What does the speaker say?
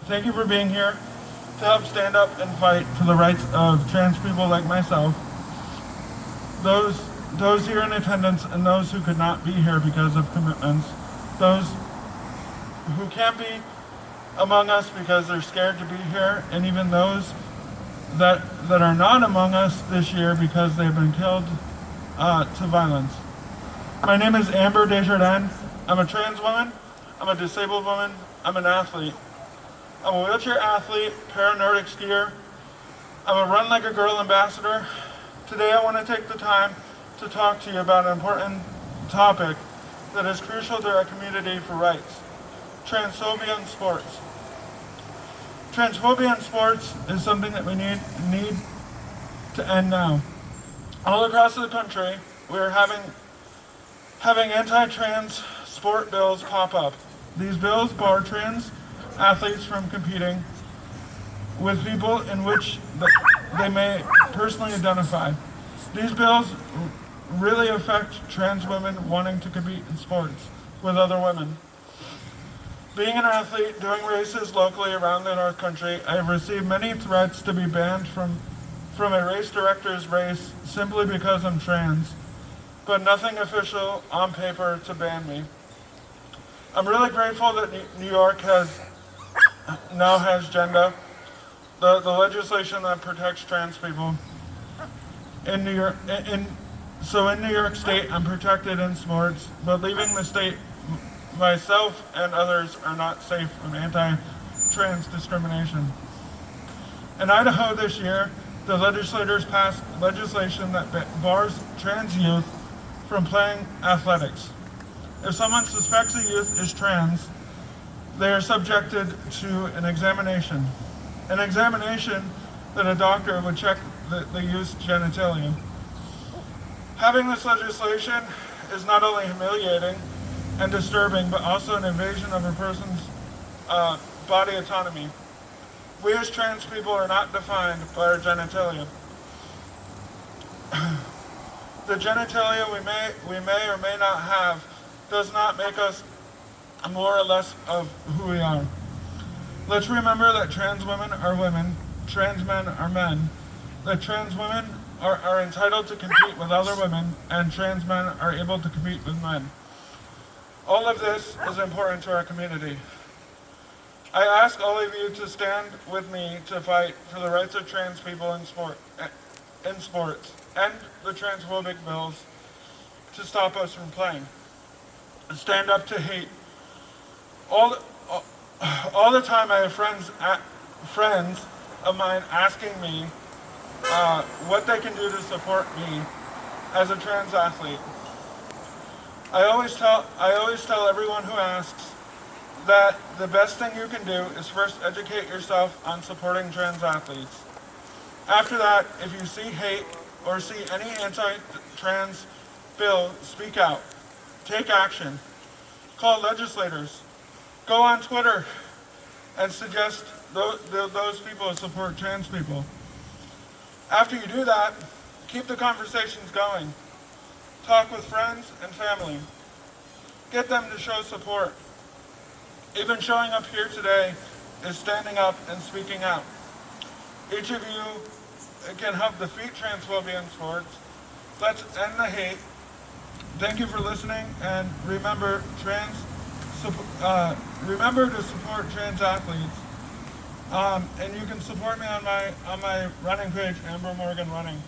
Thank you for being here to help stand up and fight for the rights of trans people like myself, those here in attendance and those who could not be here because of commitments, those who can't be among us because they're scared to be here, and even those that are not among us this year because they've been killed to violence. My name is Amber Desjardins. I'm a trans woman, I'm a disabled woman, I'm an athlete. I'm a wheelchair athlete, para-Nordic skier. I'm a Run Like a Girl ambassador. Today I want to take the time to talk to you about an important topic that is crucial to our community for rights: transphobia in sports. Transphobia in sports is something that we need to end now. All across the country, we are having anti-trans sport bills pop up. These bills bar trans athletes from competing with people in which they may personally identify. These bills really affect trans women wanting to compete in sports with other women. Being an athlete doing races locally around the North Country, I have received many threats to be banned from a race director's race simply because I'm trans, but nothing official on paper to ban me. I'm really grateful that New York now has gender, the legislation that protects trans people. In New York, so in New York State, I'm protected in sports, but leaving the state, myself and others are not safe from anti-trans discrimination. In Idaho this year, the legislators passed legislation that bars trans youth from playing athletics. If someone suspects a youth is trans, they are subjected to an examination that a doctor would check the youth's genitalia. Having this legislation is not only humiliating and disturbing, but also an invasion of a person's body autonomy. We as trans people are not defined by our genitalia. The genitalia we may or may not have does not make us more or less of who we are. Let's remember that trans women are women, trans men are men, that trans women are entitled to compete with other women, and trans men are able to compete with men. All of this is important to our community. I ask all of you to stand with me to fight for the rights of trans people in sports, and the transphobic bills to stop us from playing. Stand up to hate. All the time I have friends of mine asking me what they can do to support me as a trans athlete. I always tell everyone who asks that the best thing you can do is first educate yourself on supporting trans athletes. After that, if you see hate or see any anti-trans bill, speak out. Take action. Call legislators. Go on Twitter and suggest those people to support trans people. After you do that, keep the conversations going. Talk with friends and family. Get them to show support. Even showing up here today is standing up and speaking out. Each of you can help defeat transphobia in sports. Let's end the hate. Thank you for listening, and remember to support trans athletes. And you can support me on my running page, Amber Morgan Running.